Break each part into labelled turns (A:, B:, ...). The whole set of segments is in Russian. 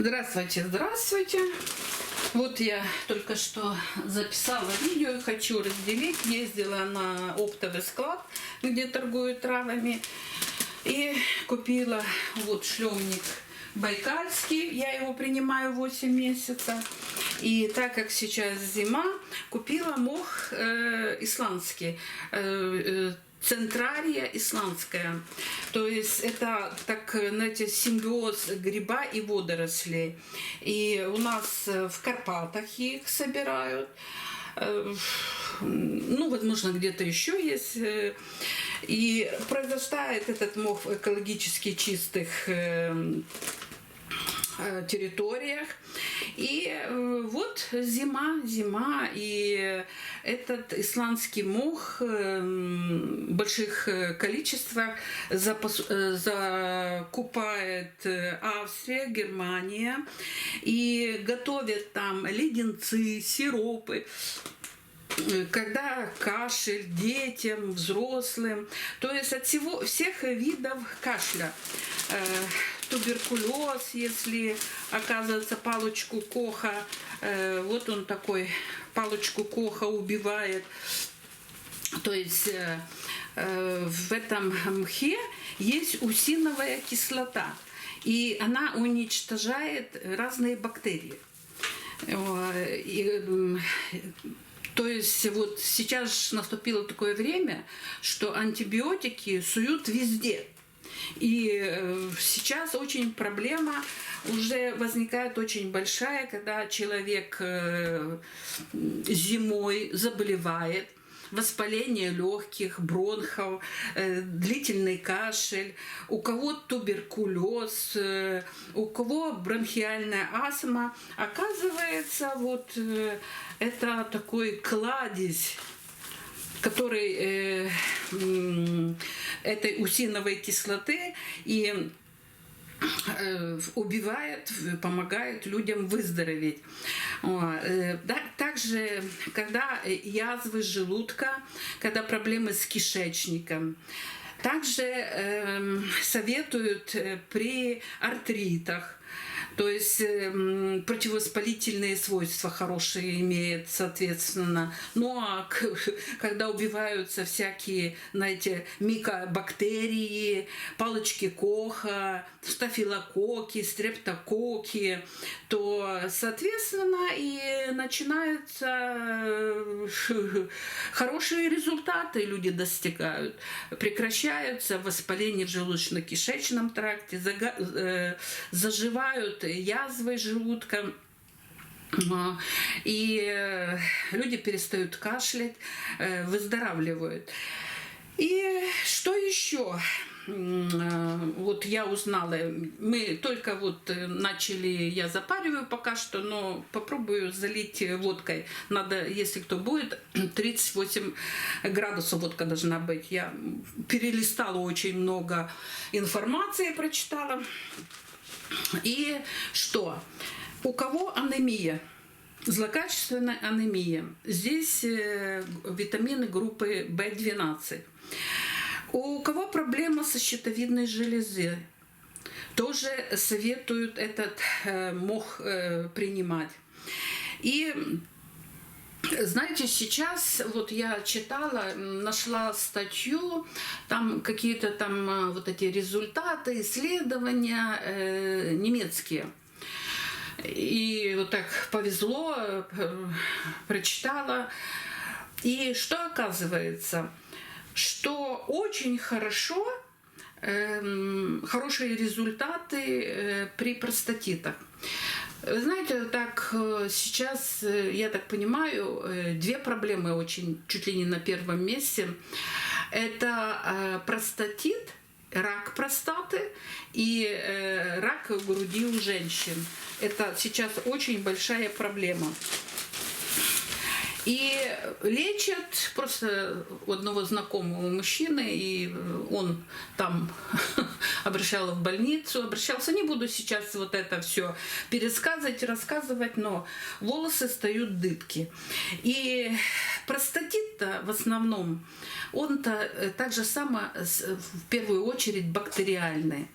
A: Здравствуйте, здравствуйте. Вот я только что записала видео и хочу разделить. Ездила на оптовый склад, где торгуют травами, и купила вот шлемник байкальский. Я его принимаю 8 месяцев. И так как сейчас зима, купила мох исландский. Центрария исландская. То есть это, так, знаете, симбиоз гриба и водорослей. И у нас в Карпатах их собирают. Ну, возможно, где-то еще есть. И произрастает этот мох в экологически чистых территориях. И вот зима, и этот исландский мох в больших количествах закупает Австрия, Германия, и готовят там леденцы, сиропы. Когда кашель детям, взрослым, то есть от всех видов кашля. Туберкулез, если, оказывается, палочку Коха, вот он такой, палочку Коха убивает. То есть в этом мхе есть усиновая кислота, и она уничтожает разные бактерии. То есть вот сейчас наступило такое время, что антибиотики суют везде. И сейчас очень проблема уже возникает очень большая, когда человек зимой заболевает, воспаление легких, бронхов, длительный кашель, у кого туберкулез, у кого бронхиальная астма. Оказывается, вот это такой кладезь, который этой усиновой кислоты и убивает, помогает людям выздороветь. Также, когда язвы желудка, когда проблемы с кишечником, также советуют при артритах. То есть противовоспалительные свойства хорошие имеет, соответственно. Ну а когда убиваются всякие, знаете, микобактерии, палочки Коха, стафилококки, стрептококки, то, соответственно, и начинаются хорошие результаты, люди достигают. Прекращаются воспаления в желудочно-кишечном тракте, заживают язвы желудка, и люди перестают кашлять, выздоравливают. И что еще? Вот я узнала, мы только вот начали, я запариваю пока что, но попробую залить водкой. Надо, если кто будет, 38 градусов водка должна быть. Я перелистала очень много информации, прочитала. И что? У кого анемия? Злокачественная анемия. Здесь витамины группы В12. У кого проблема со щитовидной железой? Тоже советуют этот мох принимать. И знаете, сейчас вот я читала, нашла статью, там какие-то там вот эти результаты, исследования немецкие. И вот так повезло, прочитала. И что оказывается? Что очень хорошо, хорошие результаты при простатитах. Знаете, так сейчас, я так понимаю, две проблемы очень, чуть ли не на первом месте. Это простатит, рак простаты и рак груди у женщин. Это сейчас очень большая проблема. И лечат просто у одного знакомого мужчины, и он там обращался в больницу, не буду сейчас вот это все пересказывать, рассказывать, но волосы встают дыбки. И простатит-то в основном, он-то так же само в первую очередь бактериальный.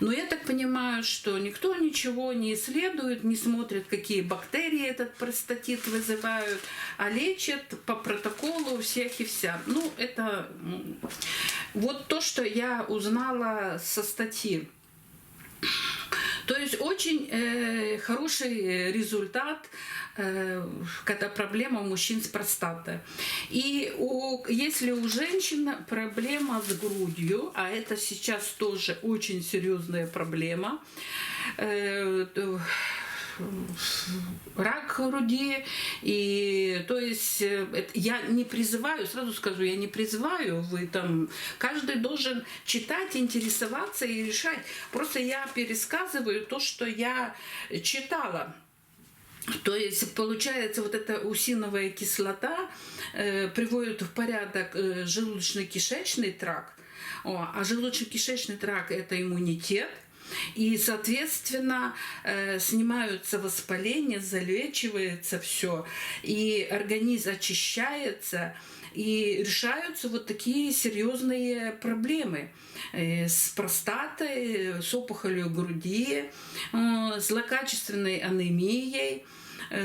A: Но я так понимаю, что никто ничего не исследует, не смотрит, какие бактерии этот простатит вызывают, а лечат по протоколу всех и вся. Ну, это вот то, что я узнала со статьи. То есть очень хороший результат, когда проблема у мужчин с простатой. И если у женщин проблема с грудью, а это сейчас тоже очень серьезная проблема, рак груди, и то есть я не призываю, сразу скажу, я не призываю, вы там, каждый должен читать, интересоваться и решать. Просто я пересказываю то, что я читала. То есть, получается, вот эта усиновая кислота приводит в порядок желудочно-кишечный тракт, а желудочно-кишечный тракт – это иммунитет. И, соответственно, снимаются воспаления, залечивается все, и организм очищается, и решаются вот такие серьезные проблемы с простатой, с опухолью груди, с злокачественной анемией.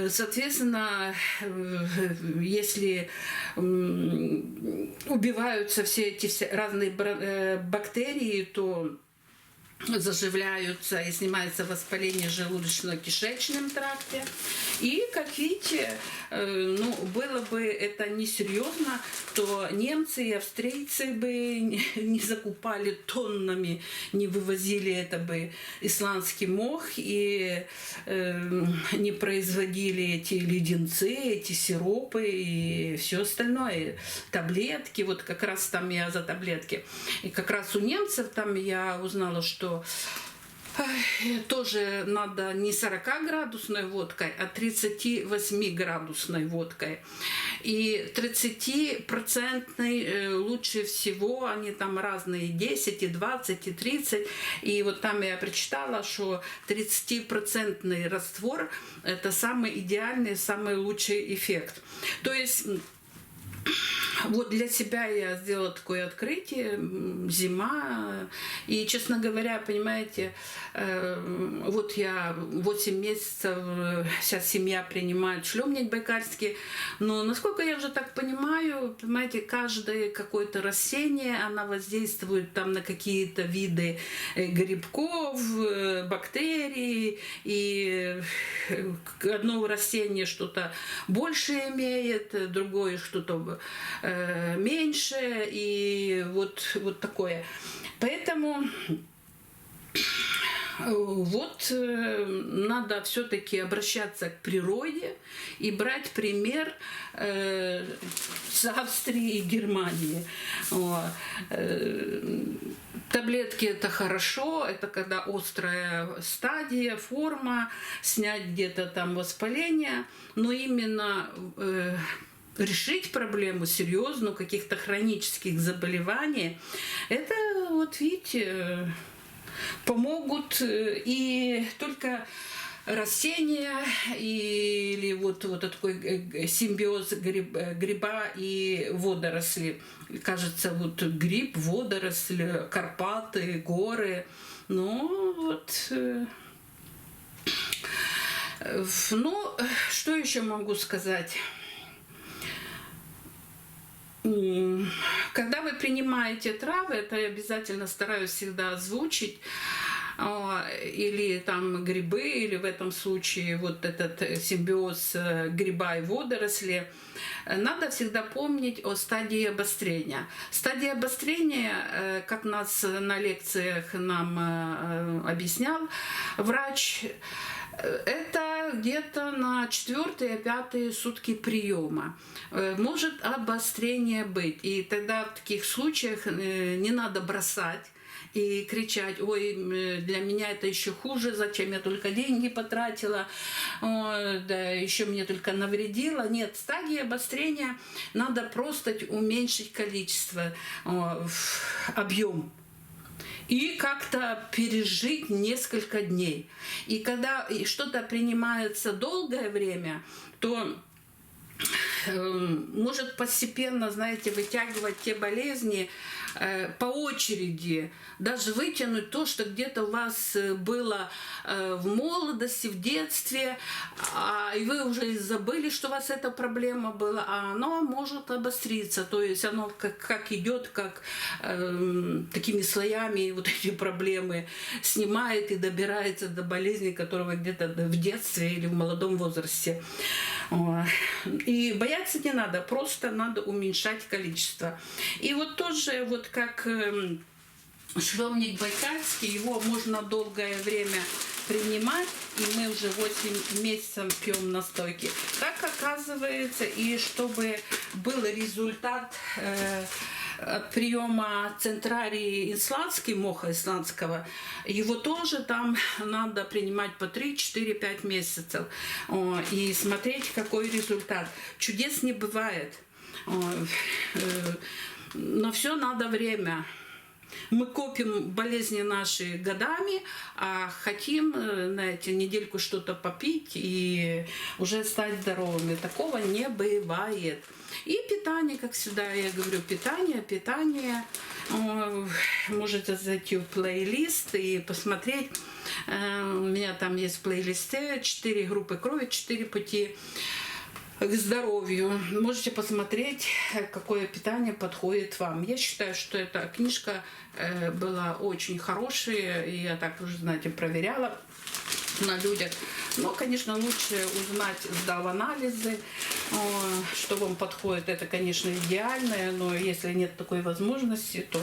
A: Соответственно, если убиваются все эти разные бактерии, то заживляются и снимается воспаление желудочно-кишечном тракте. И, как видите, ну, было бы это несерьезно, то немцы и австрийцы бы не закупали тоннами, не вывозили это бы исландский мох и не производили эти леденцы, эти сиропы и все остальное. Таблетки, вот как раз там я за таблетки. И как раз у немцев там я узнала, что тоже надо не 40-градусной водкой, а 38-градусной водкой. И 30% лучше всего, они там разные, 10, и 20, и 30. И вот там я прочитала, что 30% раствор – это самый идеальный, самый лучший эффект. То есть вот для себя я сделала такое открытие, зима, и, честно говоря, понимаете, вот я 8 месяцев, вся семья принимает шлемник байкальский, но, насколько я уже так понимаю, понимаете, каждое какое-то растение, она воздействует там на какие-то виды грибков, бактерий, и одно растение что-то больше имеет, другое что-то меньше, и вот такое. Поэтому вот надо все-таки обращаться к природе и брать пример с Австрии и Германии. Таблетки – это хорошо, это когда острая стадия, форма, снять где-то там воспаление, но именно решить проблему серьезную, каких-то хронических заболеваний, это, вот видите, помогут и только растения или вот такой симбиоз гриба и водоросли. Кажется, вот гриб, водоросль, Карпаты, горы. Ну, вот. Ну, что еще могу сказать? Когда вы принимаете травы, это я обязательно стараюсь всегда озвучить, или там грибы, или в этом случае вот этот симбиоз гриба и водоросли, надо всегда помнить о стадии обострения. Стадия обострения, как нас на лекциях нам объяснял врач, это где-то на 4-5 сутки приема. Может обострение быть. И тогда в таких случаях не надо бросать и кричать: ой, для меня это еще хуже, зачем я только деньги потратила, да, еще мне только навредило. Нет, в стадии обострения надо просто уменьшить количество, объем. И как-то пережить несколько дней. И когда что-то принимается долгое время, то может постепенно, знаете, вытягивать те болезни по очереди, даже вытянуть то, что где-то у вас было в молодости, в детстве, и вы уже забыли, что у вас эта проблема была, а оно может обостриться, то есть оно как идет, как такими слоями вот эти проблемы снимает и добирается до болезни, которого где-то в детстве или в молодом возрасте. И бояться не надо, просто надо уменьшать количество. И вот тоже, вот как шиповник байкальский, его можно долгое время принимать, и мы уже 8 месяцев пьем настойки. Так оказывается, и чтобы был результат от приема центрарии исландский, моха исландского, его тоже там надо принимать по 3, 4, 5 месяцев. И смотреть, какой результат. Чудес не бывает. Но все надо время. Мы копим болезни наши годами, а хотим на эти недельку что-то попить и уже стать здоровыми. Такого не бывает. И питание, как всегда, я говорю, питание. Можете зайти в плейлист и посмотреть. У меня там есть в плейлисте 4 группы крови, 4 пути к здоровью. Можете посмотреть, какое питание подходит вам. Я считаю, что эта книжка была очень хорошая, и я так уже, знаете, проверяла на людях. Но, конечно, лучше узнать, сдав анализы, что вам подходит. Это, конечно, идеальное, но если нет такой возможности, то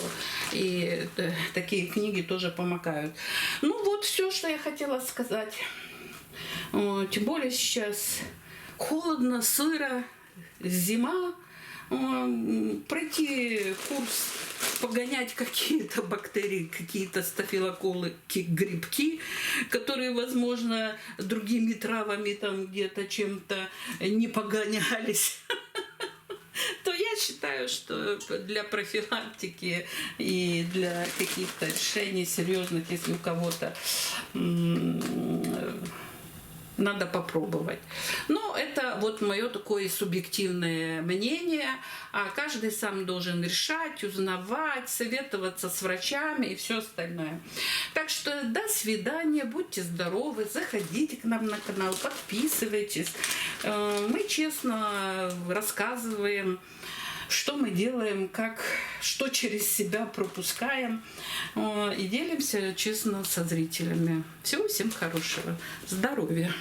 A: и такие книги тоже помогают. Ну вот все, что я хотела сказать. Тем более сейчас холодно, сыро, зима. Пройти курс, погонять какие-то бактерии, какие-то стафилококки, грибки, которые, возможно, другими травами там где-то чем-то не погонялись, то я считаю, что для профилактики и для каких-то решений серьезных, если у кого-то надо попробовать. Но это вот мое такое субъективное мнение. А каждый сам должен решать, узнавать, советоваться с врачами и все остальное. Так что до свидания, будьте здоровы, заходите к нам на канал, подписывайтесь. Мы честно рассказываем, что мы делаем, что через себя пропускаем. И делимся честно со зрителями. Всего всем хорошего. Здоровья.